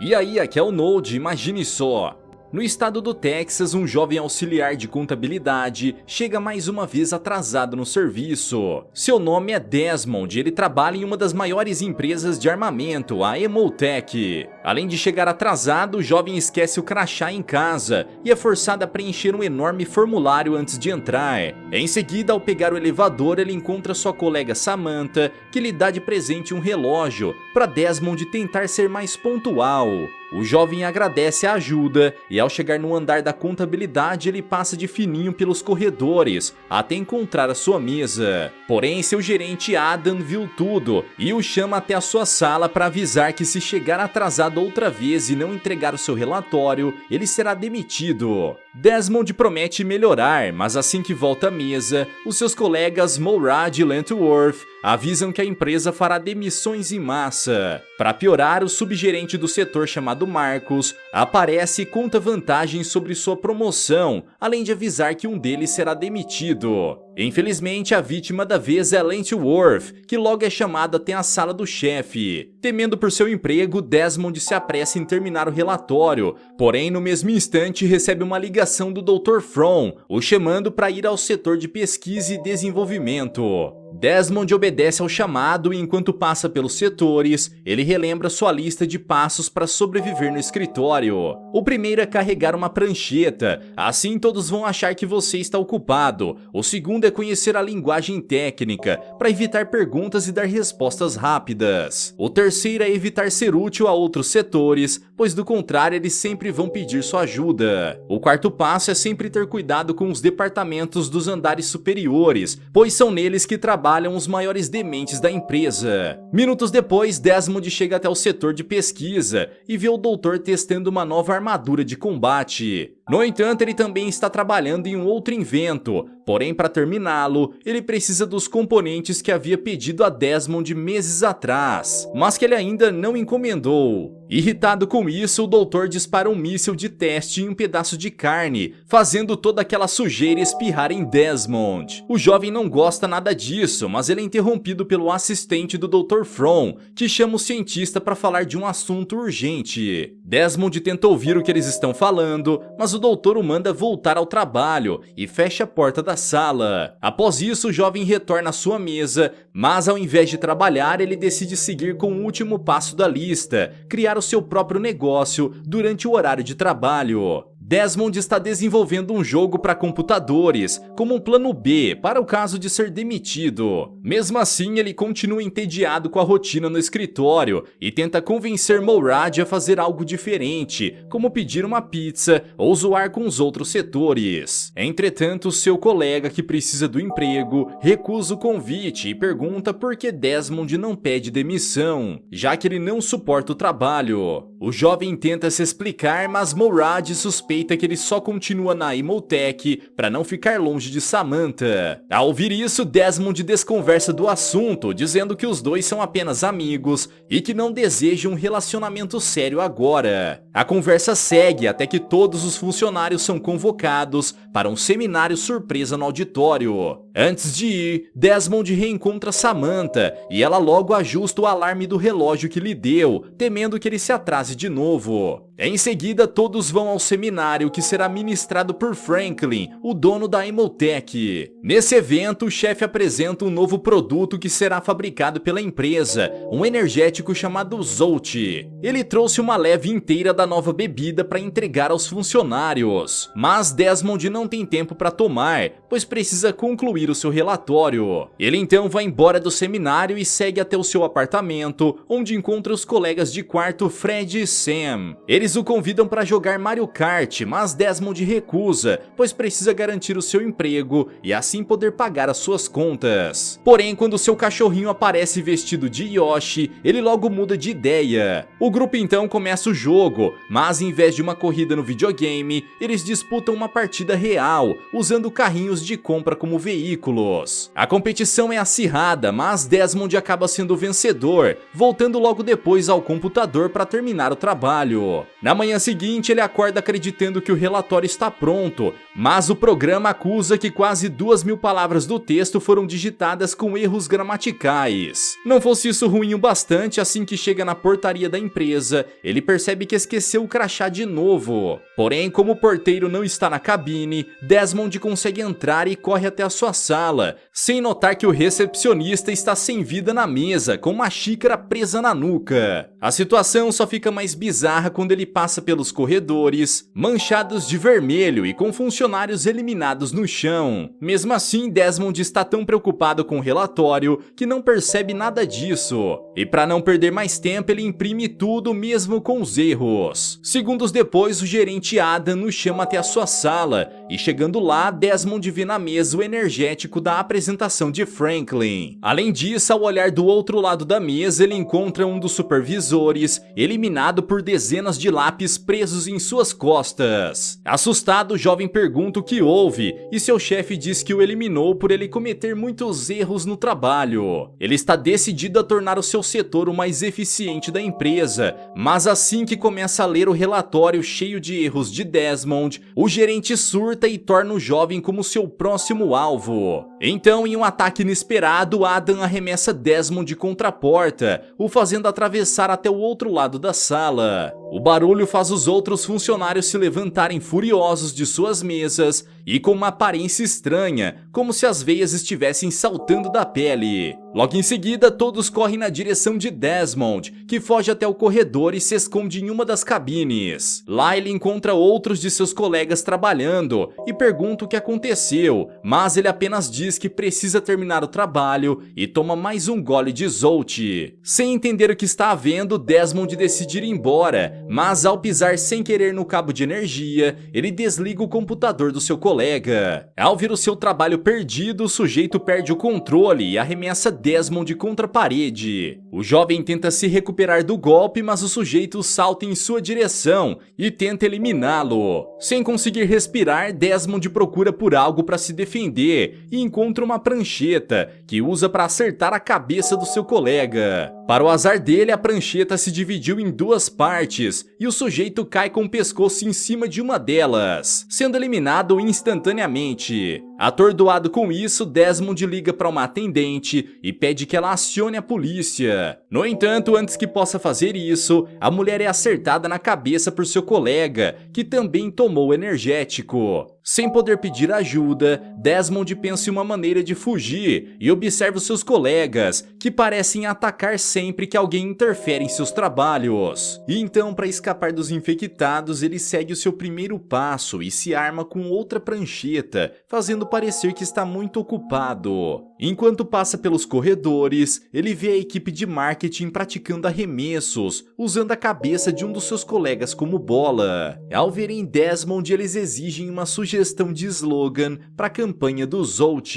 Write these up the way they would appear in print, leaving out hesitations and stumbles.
E aí, aqui é o Node, imagine só. No estado do Texas, um jovem auxiliar de contabilidade chega mais uma vez atrasado no serviço. Seu nome é Desmond e ele trabalha em uma das maiores empresas de armamento, a Emotech. Além de chegar atrasado, o jovem esquece o crachá em casa e é forçado a preencher um enorme formulário antes de entrar. Em seguida, ao pegar o elevador, ele encontra sua colega Samantha, que lhe dá de presente um relógio para Desmond tentar ser mais pontual. O jovem agradece a ajuda e ao chegar no andar da contabilidade ele passa de fininho pelos corredores até encontrar a sua mesa. Porém, seu gerente Adam viu tudo e o chama até a sua sala para avisar que se chegar atrasado outra vez e não entregar o seu relatório, ele será demitido. Desmond promete melhorar, mas assim que volta à mesa, os seus colegas Morad e Lentworth avisam que a empresa fará demissões em massa. Para piorar, o subgerente do setor chamado Marcos aparece e conta vantagens sobre sua promoção, além de avisar que um deles será demitido. Infelizmente, a vítima da vez é Lentworth, que logo é chamado até a sala do chefe. Temendo por seu emprego, Desmond se apressa em terminar o relatório, porém no mesmo instante recebe uma ligação do Dr. From, o chamando para ir ao setor de pesquisa e desenvolvimento. Desmond obedece ao chamado e enquanto passa pelos setores, ele relembra sua lista de passos para sobreviver no escritório. O primeiro é carregar uma prancheta, assim todos vão achar que você está ocupado. O segundo é conhecer a linguagem técnica, para evitar perguntas e dar respostas rápidas. O terceiro é evitar ser útil a outros setores, pois do contrário eles sempre vão pedir sua ajuda. O quarto passo é sempre ter cuidado com os departamentos dos andares superiores, pois são neles que trabalham os maiores dementes da empresa. Minutos depois, Desmond chega até o setor de pesquisa e vê o doutor testando uma nova armadura de combate. No entanto, ele também está trabalhando em um outro invento, porém para terminá-lo, ele precisa dos componentes que havia pedido a Desmond meses atrás, mas que ele ainda não encomendou. Irritado com isso, o doutor dispara um míssil de teste em um pedaço de carne, fazendo toda aquela sujeira espirrar em Desmond. O jovem não gosta nada disso, mas ele é interrompido pelo assistente do Dr. From, que chama o cientista para falar de um assunto urgente. Desmond tenta ouvir o que eles estão falando, mas o doutor o manda voltar ao trabalho e fecha a porta da sala. Após isso, o jovem retorna à sua mesa, mas ao invés de trabalhar, ele decide seguir com o último passo da lista, criar o seu próprio negócio durante o horário de trabalho. Desmond está desenvolvendo um jogo para computadores, como um plano B para o caso de ser demitido. Mesmo assim, ele continua entediado com a rotina no escritório e tenta convencer Morad a fazer algo diferente, como pedir uma pizza ou zoar com os outros setores. Entretanto, seu colega que precisa do emprego recusa o convite e pergunta por que Desmond não pede demissão, já que ele não suporta o trabalho. O jovem tenta se explicar, mas Morad suspeita que ele só continua na Emotech para não ficar longe de Samantha. Ao ouvir isso, Desmond desconversa do assunto, dizendo que os dois são apenas amigos e que não desejam um relacionamento sério agora. A conversa segue até que todos os funcionários são convocados para um seminário surpresa no auditório. Antes de ir, Desmond reencontra Samantha e ela logo ajusta o alarme do relógio que lhe deu, temendo que ele se atrase de novo. Em seguida, todos vão ao seminário que será ministrado por Franklin, o dono da Emotech. Nesse evento, o chefe apresenta um novo produto que será fabricado pela empresa, um energético chamado Zolt. Ele trouxe uma leve inteira da nova bebida para entregar aos funcionários, mas Desmond não tem tempo para tomar, pois precisa concluir o seu relatório. Ele então vai embora do seminário e segue até o seu apartamento, onde encontra os colegas de quarto Fred e Sam. Eles o convidam para jogar Mario Kart, mas Desmond recusa, pois precisa garantir o seu emprego e assim poder pagar as suas contas. Porém, quando seu cachorrinho aparece vestido de Yoshi, ele logo muda de ideia. O grupo então começa o jogo, mas em vez de uma corrida no videogame, eles disputam uma partida real, usando carrinhos de compra como veículo. veículos. A competição é acirrada, mas Desmond acaba sendo o vencedor, voltando logo depois ao computador para terminar o trabalho. Na manhã seguinte, ele acorda acreditando que o relatório está pronto, mas o programa acusa que quase 2.000 palavras do texto foram digitadas com erros gramaticais. Não fosse isso ruim o bastante, assim que chega na portaria da empresa, ele percebe que esqueceu o crachá de novo. Porém, como o porteiro não está na cabine, Desmond consegue entrar e corre até a sua sala, sem notar que o recepcionista está sem vida na mesa, com uma xícara presa na nuca. A situação só fica mais bizarra quando ele passa pelos corredores, manchados de vermelho e com funcionários eliminados no chão. Mesmo assim, Desmond está tão preocupado com o relatório que não percebe nada disso. E para não perder mais tempo, ele imprime tudo mesmo com os erros. Segundos depois, o gerente Adam o chama até a sua sala e chegando lá, Desmond vê na mesa o energético da apresentação de Franklin. Além disso, ao olhar do outro lado da mesa, ele encontra um dos supervisores, eliminado por dezenas de lápis presos em suas costas. Assustado, o jovem pergunta o que houve e seu chefe diz que o eliminou por ele cometer muitos erros no trabalho. Ele está decidido a tornar o seu setor o mais eficiente da empresa, mas assim que começa a ler o relatório cheio de erros de Desmond, o gerente surta e torna o jovem como seu próximo alvo. Então, em um ataque inesperado, Adam arremessa Desmond contra a porta, o fazendo atravessar até o outro lado da sala. O barulho faz os outros funcionários se levantarem furiosos de suas mesas e com uma aparência estranha, como se as veias estivessem saltando da pele. Logo em seguida, todos correm na direção de Desmond, que foge até o corredor e se esconde em uma das cabines. Lá ele encontra outros de seus colegas trabalhando e pergunta o que aconteceu, mas ele apenas diz que precisa terminar o trabalho e toma mais um gole de Zolt. Sem entender o que está havendo, Desmond decide ir embora, mas ao pisar sem querer no cabo de energia, ele desliga o computador do seu colega. Ao ver o seu trabalho perdido, o sujeito perde o controle e arremessa Desmond contra a parede. O jovem tenta se recuperar do golpe, mas o sujeito salta em sua direção e tenta eliminá-lo. Sem conseguir respirar, Desmond procura por algo para se defender e encontra uma prancheta, que usa para acertar a cabeça do seu colega. Para o azar dele, a prancheta se dividiu em duas partes e o sujeito cai com o pescoço em cima de uma delas, sendo eliminado instantaneamente. Atordoado com isso, Desmond liga para uma atendente e pede que ela acione a polícia. No entanto, antes que possa fazer isso, a mulher é acertada na cabeça por seu colega, que também tomou energético. Sem poder pedir ajuda, Desmond pensa em uma maneira de fugir e observa os seus colegas, que parecem atacar sempre que alguém interfere em seus trabalhos. E então, para escapar dos infectados, ele segue o seu primeiro passo e se arma com outra prancheta, fazendo parecer que está muito ocupado. Enquanto passa pelos corredores, ele vê a equipe de marketing praticando arremessos, usando a cabeça de um dos seus colegas como bola. Ao verem Desmond, eles exigem uma sugestão de slogan para a campanha do Zolt.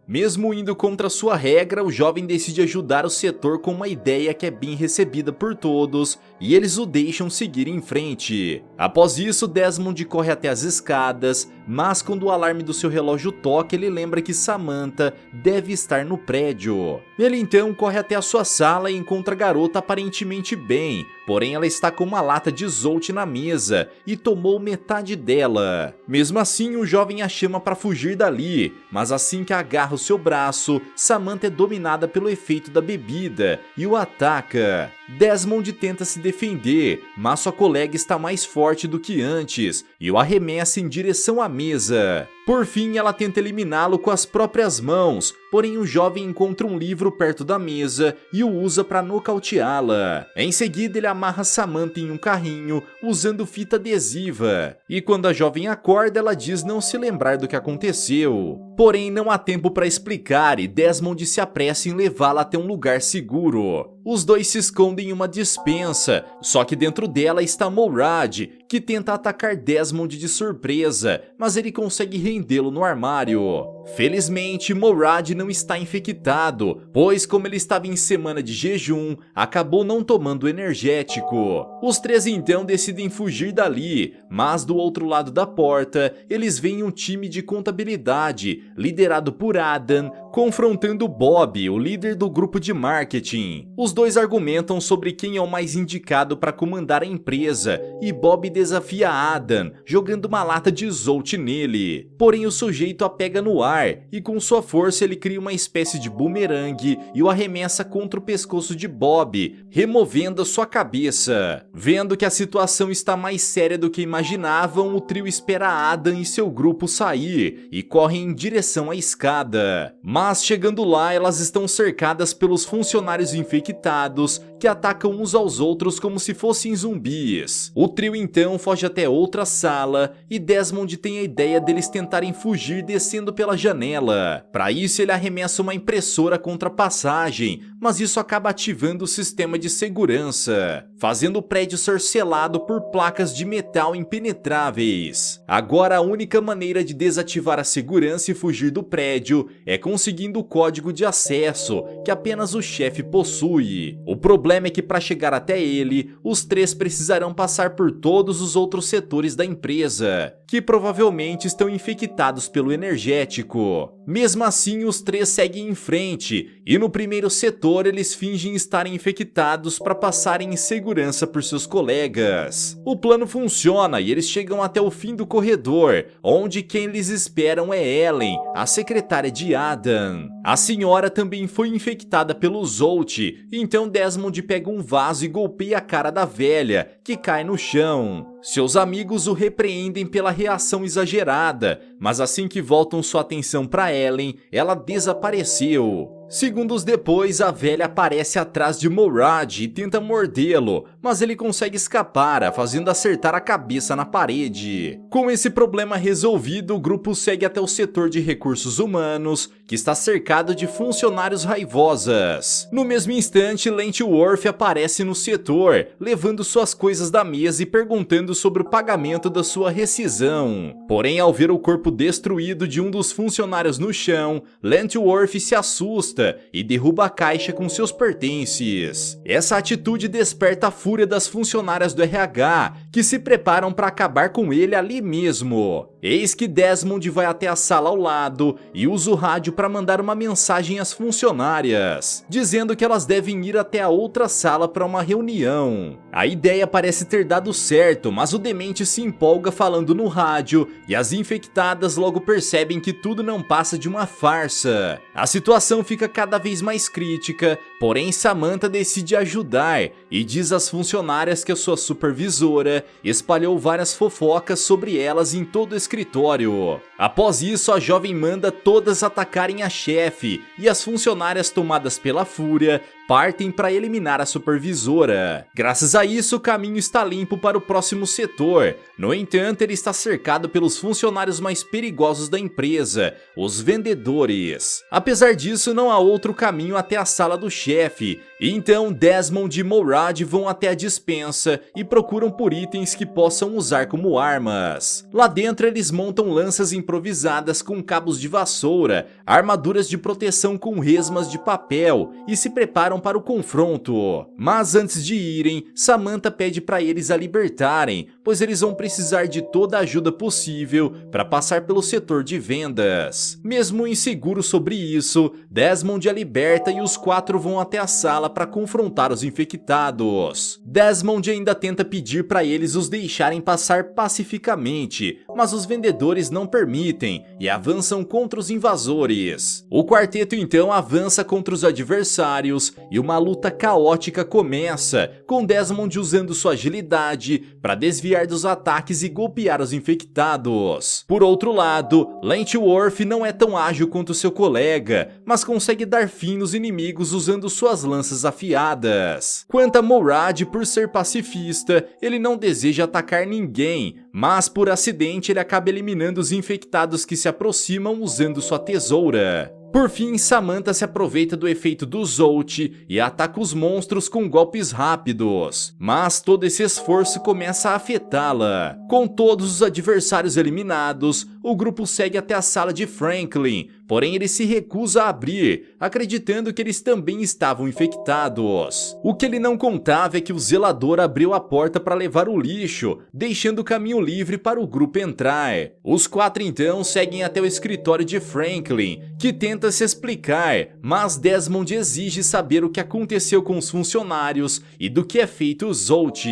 Mesmo indo contra sua regra, o jovem decide ajudar o setor com uma ideia que é bem recebida por todos e eles o deixam seguir em frente. Após isso, Desmond corre até as escadas, mas quando o alarme do seu relógio toca, ele lembra que Samantha deve estar no prédio. Ele então corre até a sua sala e encontra a garota aparentemente bem, porém ela está com uma lata de Zolt na mesa e tomou metade dela. Mesmo assim, o jovem a chama para fugir dali, mas assim que agarra o seu braço, Samantha é dominada pelo efeito da bebida e o ataca. Desmond tenta se defender, mas sua colega está mais forte do que antes e o arremessa em direção à mesa. Por fim, ela tenta eliminá-lo com as próprias mãos, porém o jovem encontra um livro perto da mesa e o usa para nocauteá-la. Em seguida, ele amarra Samantha em um carrinho usando fita adesiva. E quando a jovem acorda, ela diz não se lembrar do que aconteceu. Porém, não há tempo para explicar e Desmond se apressa em levá-la até um lugar seguro. Os dois se escondem em uma despensa, só que dentro dela está Morad, que tenta atacar Desmond de surpresa, mas ele consegue rendê-lo no armário. Felizmente, Morad não está infectado, pois como ele estava em semana de jejum, acabou não tomando energético. Os três então decidem fugir dali, mas do outro lado da porta, eles veem um time de contabilidade, liderado por Adam, confrontando Bob, o líder do grupo de marketing. Os dois argumentam sobre quem é o mais indicado para comandar a empresa, e Bob desafia Adam, jogando uma lata de Zolt nele. Porém, o sujeito a pega no ar, e com sua força ele cria uma espécie de bumerangue e o arremessa contra o pescoço de Bob, removendo a sua cabeça. Vendo que a situação está mais séria do que imaginavam, o trio espera Adam e seu grupo sair, e correm em direção à escada. Mas chegando lá, elas estão cercadas pelos funcionários infectados que atacam uns aos outros como se fossem zumbis. O trio então foge até outra sala e Desmond tem a ideia deles tentarem fugir descendo pela janela. Para isso ele arremessa uma impressora contra a passagem, mas isso acaba ativando o sistema de segurança, fazendo o prédio ser selado por placas de metal impenetráveis. Agora a única maneira de desativar a segurança e fugir do prédio é conseguindo o código de acesso que apenas o chefe possui. O problema é que para chegar até ele, os três precisarão passar por todos os outros setores da empresa, que provavelmente estão infectados pelo energético. Mesmo assim, os três seguem em frente, e no primeiro setor eles fingem estarem infectados para passarem em segurança por seus colegas. O plano funciona e eles chegam até o fim do corredor, onde quem eles esperam é Ellen, a secretária de Adam. A senhora também foi infectada pelo Zolt, então Desmond pega um vaso e golpeia a cara da velha, que cai no chão. Seus amigos o repreendem pela reação exagerada, mas assim que voltam sua atenção para Ellen, ela desapareceu. Segundos depois, a velha aparece atrás de Morad e tenta mordê-lo, mas ele consegue escapar, fazendo acertar a cabeça na parede. Com esse problema resolvido, o grupo segue até o setor de recursos humanos, que está cercado de funcionários raivosas. No mesmo instante, Lentworth aparece no setor, levando suas coisas da mesa e perguntando sobre o pagamento da sua rescisão. Porém, ao ver o corpo destruído de um dos funcionários no chão, Lentworth se assusta e derruba a caixa com seus pertences. Essa atitude desperta a fúria das funcionárias do RH, que se preparam para acabar com ele ali mesmo. Eis que Desmond vai até a sala ao lado e usa o rádio para mandar uma mensagem às funcionárias, dizendo que elas devem ir até a outra sala para uma reunião. A ideia parece ter dado certo, mas o demente se empolga falando no rádio e as infectadas logo percebem que tudo não passa de uma farsa. A situação fica cada vez mais crítica, porém Samantha decide ajudar e diz às funcionárias que a sua supervisora espalhou várias fofocas sobre elas em todo o escritório. Após isso, a jovem manda todas atacarem a chefe e as funcionárias, tomadas pela fúria, partem para eliminar a supervisora. Graças a isso, o caminho está limpo para o próximo setor. No entanto, ele está cercado pelos funcionários mais perigosos da empresa, os vendedores. Apesar disso, não há outro caminho até a sala do chefe, então Desmond e Morad vão até a despensa e procuram por itens que possam usar como armas. Lá dentro, eles montam lanças improvisadas com cabos de vassoura, armaduras de proteção com resmas de papel e se preparam para o confronto. Mas antes de irem, Samantha pede para eles a libertarem, pois eles vão precisar de toda a ajuda possível para passar pelo setor de vendas. Mesmo inseguro sobre isso, Desmond a liberta e os quatro vão até a sala para confrontar os infectados. Desmond ainda tenta pedir para eles os deixarem passar pacificamente, mas os vendedores não permitem e avançam contra os invasores. O quarteto então avança contra os adversários e uma luta caótica começa, com Desmond usando sua agilidade para desviar dos ataques e golpear os infectados. Por outro lado, Lentworth não é tão ágil quanto seu colega, mas consegue dar fim nos inimigos usando suas lanças afiadas. Quanto a Morad, por ser pacifista, ele não deseja atacar ninguém, mas por acidente ele acaba eliminando os infectados que se aproximam usando sua tesoura. Por fim, Samantha se aproveita do efeito do Zolt e ataca os monstros com golpes rápidos, mas todo esse esforço começa a afetá-la. Com todos os adversários eliminados, o grupo segue até a sala de Franklin, porém ele se recusa a abrir, acreditando que eles também estavam infectados. O que ele não contava é que o zelador abriu a porta para levar o lixo, deixando o caminho livre para o grupo entrar. Os 4 então seguem até o escritório de Franklin, que tenta se explicar, mas Desmond exige saber o que aconteceu com os funcionários e do que é feito o Zolt.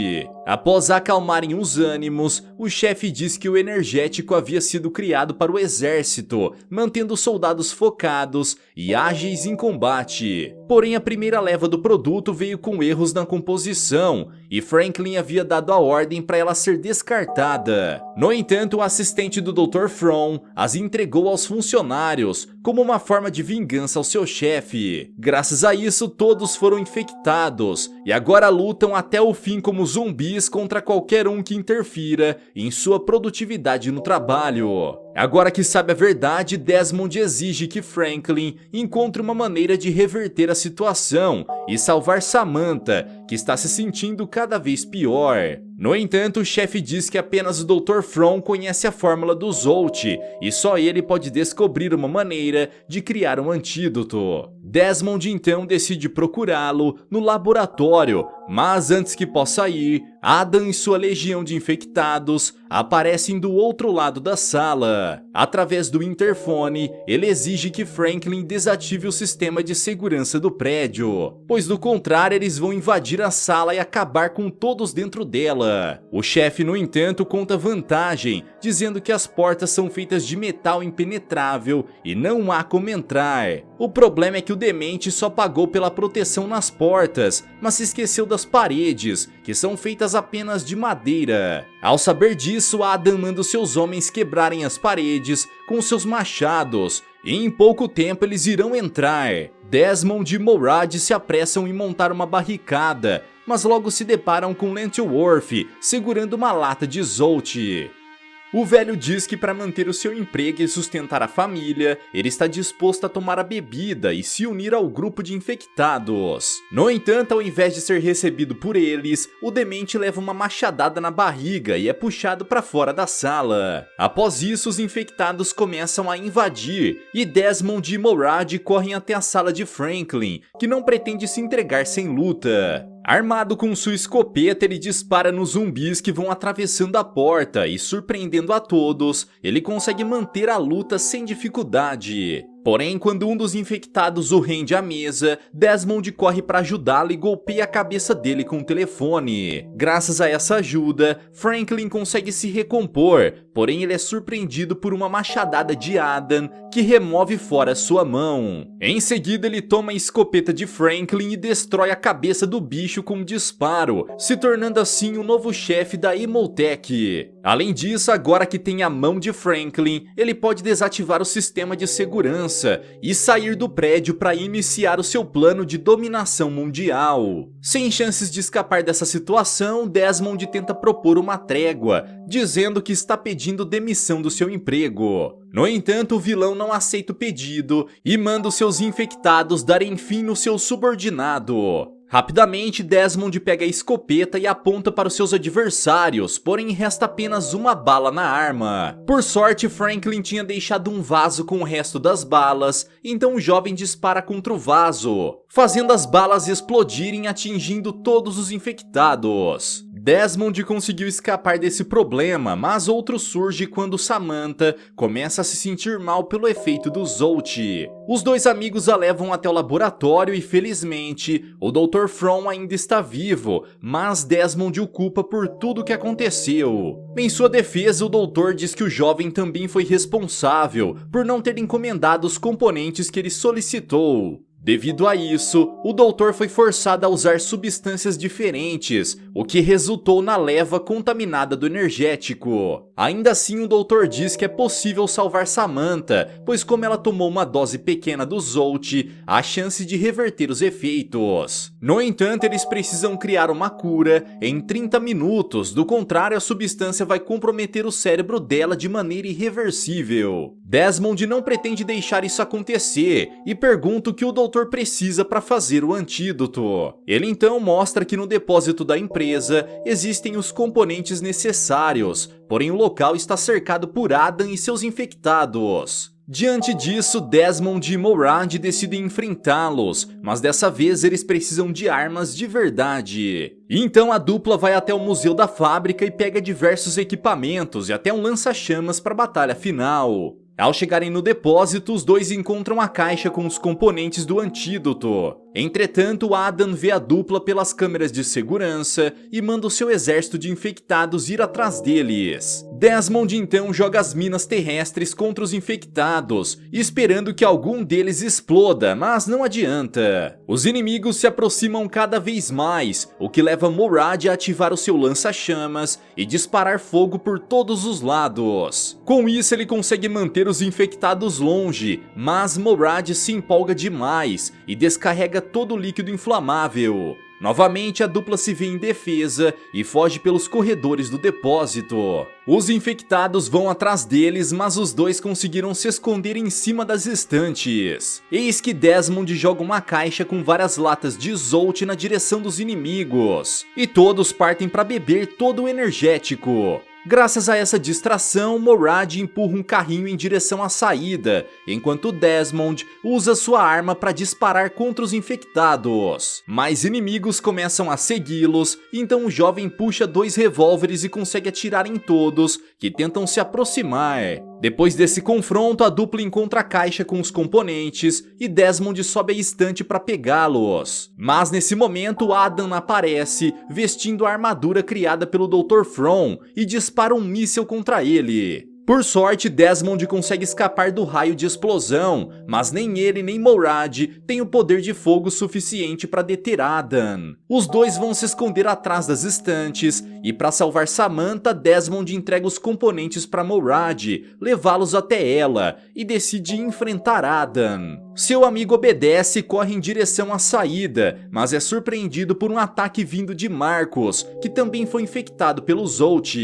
Após acalmarem os ânimos, o chefe diz que o energético havia sido criado para o exército, mantendo os soldados focados e ágeis em combate. Porém, a primeira leva do produto veio com erros na composição e Franklin havia dado a ordem para ela ser descartada. No entanto, o assistente do Dr. From as entregou aos funcionários como uma forma de vingança ao seu chefe. Graças a isso, todos foram infectados e agora lutam até o fim como zumbis contra qualquer um que interfira em sua produtividade no trabalho. Agora que sabe a verdade, Desmond exige que Franklin encontre uma maneira de reverter a situação e salvar Samantha, que está se sentindo cada vez pior. No entanto, o chefe diz que apenas o Dr. From conhece a fórmula do Zolt e só ele pode descobrir uma maneira de criar um antídoto. Desmond então decide procurá-lo no laboratório, mas antes que possa ir, Adam e sua legião de infectados aparecem do outro lado da sala. Através do interfone, ele exige que Franklin desative o sistema de segurança do prédio, pois do contrário eles vão invadir a sala e acabar com todos dentro dela. O chefe, no entanto, conta vantagem, dizendo que as portas são feitas de metal impenetrável e não há como entrar. O problema é que o demente só pagou pela proteção nas portas, mas se esqueceu das paredes, que são feitas apenas de madeira. Ao saber disso, Adam manda os seus homens quebrarem as paredes com seus machados, e em pouco tempo eles irão entrar. Desmond e Morad se apressam em montar uma barricada, mas logo se deparam com Lentworth segurando uma lata de Zolt. O velho diz que para manter o seu emprego e sustentar a família, ele está disposto a tomar a bebida e se unir ao grupo de infectados. No entanto, ao invés de ser recebido por eles, o demente leva uma machadada na barriga e é puxado para fora da sala. Após isso, os infectados começam a invadir e Desmond e Morad correm até a sala de Franklin, que não pretende se entregar sem luta. Armado com sua escopeta, ele dispara nos zumbis que vão atravessando a porta e, surpreendendo a todos, ele consegue manter a luta sem dificuldade. Porém, quando um dos infectados o rende à mesa, Desmond corre para ajudá-lo e golpeia a cabeça dele com o telefone. Graças a essa ajuda, Franklin consegue se recompor, porém ele é surpreendido por uma machadada de Adam, que remove fora sua mão. Em seguida, ele toma a escopeta de Franklin e destrói a cabeça do bicho com um disparo, se tornando assim o novo chefe da Imhotep. Além disso, agora que tem a mão de Franklin, ele pode desativar o sistema de segurança e sair do prédio para iniciar o seu plano de dominação mundial. Sem chances de escapar dessa situação, Desmond tenta propor uma trégua, dizendo que está pedindo demissão do seu emprego. No entanto, o vilão não aceita o pedido e manda os seus infectados darem fim no seu subordinado. Rapidamente, Desmond pega a escopeta e aponta para os seus adversários, porém resta apenas uma bala na arma. Por sorte, Franklin tinha deixado um vaso com o resto das balas, então o jovem dispara contra o vaso, fazendo as balas explodirem, atingindo todos os infectados. Desmond conseguiu escapar desse problema, mas outro surge quando Samantha começa a se sentir mal pelo efeito do Zolt. Os dois amigos a levam até o laboratório e, felizmente, o Dr. From ainda está vivo, mas Desmond o culpa por tudo o que aconteceu. Em sua defesa, o doutor diz que o jovem também foi responsável por não ter encomendado os componentes que ele solicitou. Devido a isso, o doutor foi forçado a usar substâncias diferentes, o que resultou na leva contaminada do energético. Ainda assim, o doutor diz que é possível salvar Samantha, pois como ela tomou uma dose pequena do Zolt, há chance de reverter os efeitos. No entanto, eles precisam criar uma cura em 30 minutos, do contrário a substância vai comprometer o cérebro dela de maneira irreversível. Desmond não pretende deixar isso acontecer e pergunta o que o Dr. doutor precisa para fazer o antídoto. Ele então mostra que no depósito da empresa existem os componentes necessários, porém o local está cercado por Adam e seus infectados. Diante disso, Desmond e Morad decidem enfrentá-los, mas dessa vez eles precisam de armas de verdade. Então a dupla vai até o museu da fábrica e pega diversos equipamentos e até um lança-chamas para a batalha final. Ao chegarem no depósito, os dois encontram a caixa com os componentes do antídoto. Entretanto, Adam vê a dupla pelas câmeras de segurança e manda o seu exército de infectados ir atrás deles. Desmond então joga as minas terrestres contra os infectados, esperando que algum deles exploda, mas não adianta. Os inimigos se aproximam cada vez mais, o que leva Morad a ativar o seu lança-chamas e disparar fogo por todos os lados. Com isso, ele consegue manter os infectados longe, mas Morad se empolga demais e descarrega todo o líquido inflamável. Novamente, a dupla se vê indefesa e foge pelos corredores do depósito. Os infectados vão atrás deles, mas os dois conseguiram se esconder em cima das estantes. Eis que Desmond joga uma caixa com várias latas de Zolt na direção dos inimigos, e todos partem para beber todo o energético. Graças a essa distração, Morad empurra um carrinho em direção à saída, enquanto Desmond usa sua arma para disparar contra os infectados. Mais inimigos começam a segui-los, então o jovem puxa 2 revólveres e consegue atirar em todos que tentam se aproximar. Depois desse confronto, a dupla encontra a caixa com os componentes e Desmond sobe a estante para pegá-los. Mas nesse momento, Adam aparece, vestindo a armadura criada pelo Dr. From e dispara um míssil contra ele. Por sorte, Desmond consegue escapar do raio de explosão, mas nem ele nem Morad têm o poder de fogo suficiente para deter Adam. Os dois vão se esconder atrás das estantes e, para salvar Samantha, Desmond entrega os componentes para Morad, levá-los até ela e decide enfrentar Adam. Seu amigo obedece e corre em direção à saída, mas é surpreendido por um ataque vindo de Marcus, que também foi infectado pelo Zolt.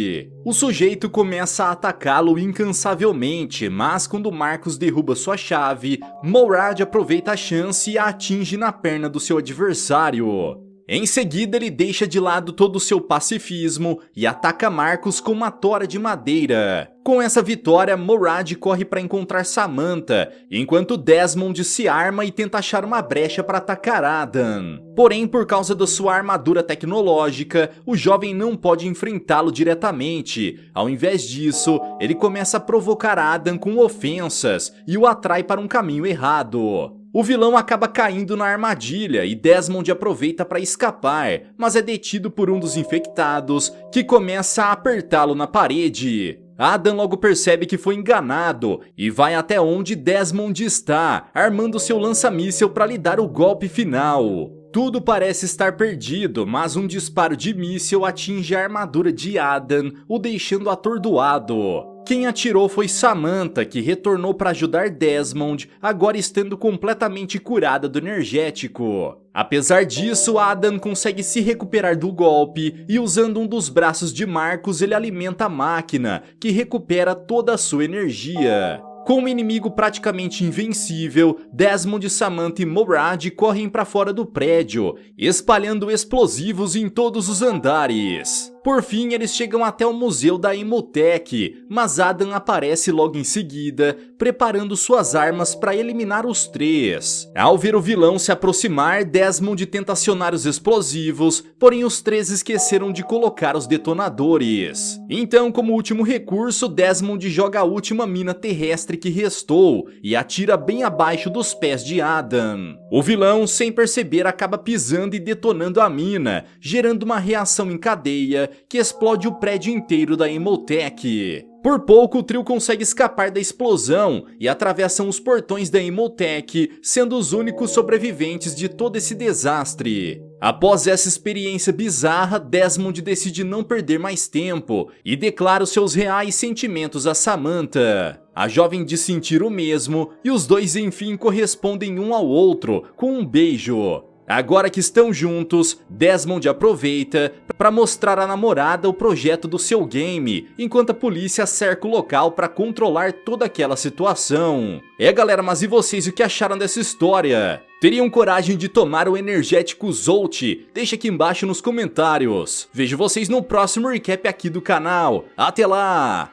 O sujeito começa a atacá-lo incansavelmente, mas quando Marcus derruba sua chave, Morad aproveita a chance e a atinge na perna do seu adversário. Em seguida, ele deixa de lado todo o seu pacifismo e ataca Marcus com uma tora de madeira. Com essa vitória, Morad corre para encontrar Samantha, enquanto Desmond se arma e tenta achar uma brecha para atacar Adam. Porém, por causa da sua armadura tecnológica, o jovem não pode enfrentá-lo diretamente. Ao invés disso, ele começa a provocar Adam com ofensas e o atrai para um caminho errado. O vilão acaba caindo na armadilha e Desmond aproveita para escapar, mas é detido por um dos infectados, que começa a apertá-lo na parede. Adam logo percebe que foi enganado e vai até onde Desmond está, armando seu lança-míssel para lhe dar o golpe final. Tudo parece estar perdido, mas um disparo de míssil atinge a armadura de Adam, o deixando atordoado. Quem atirou foi Samantha, que retornou para ajudar Desmond, agora estando completamente curada do energético. Apesar disso, Adam consegue se recuperar do golpe e, usando um dos braços de Marcus, ele alimenta a máquina, que recupera toda a sua energia. Com o inimigo praticamente invencível, Desmond, Samantha e Morad correm para fora do prédio, espalhando explosivos em todos os andares. Por fim, eles chegam até o museu da Imhotep, mas Adam aparece logo em seguida, preparando suas armas para eliminar os 3. Ao ver o vilão se aproximar, Desmond tenta acionar os explosivos, porém os 3 esqueceram de colocar os detonadores. Então, como último recurso, Desmond joga a última mina terrestre que restou e atira bem abaixo dos pés de Adam. O vilão, sem perceber, acaba pisando e detonando a mina, gerando uma reação em cadeia que explode o prédio inteiro da Imhotep. Por pouco, o trio consegue escapar da explosão e atravessam os portões da Imhotep, sendo os únicos sobreviventes de todo esse desastre. Após essa experiência bizarra, Desmond decide não perder mais tempo e declara os seus reais sentimentos a Samantha. A jovem diz sentir o mesmo e os dois enfim correspondem um ao outro com um beijo. Agora que estão juntos, Desmond aproveita para mostrar à namorada o projeto do seu game, enquanto a polícia cerca o local para controlar toda aquela situação. Galera, mas e vocês, o que acharam dessa história? Teriam coragem de tomar o energético Zolt? Deixa aqui embaixo nos comentários. Vejo vocês no próximo recap aqui do canal. Até lá!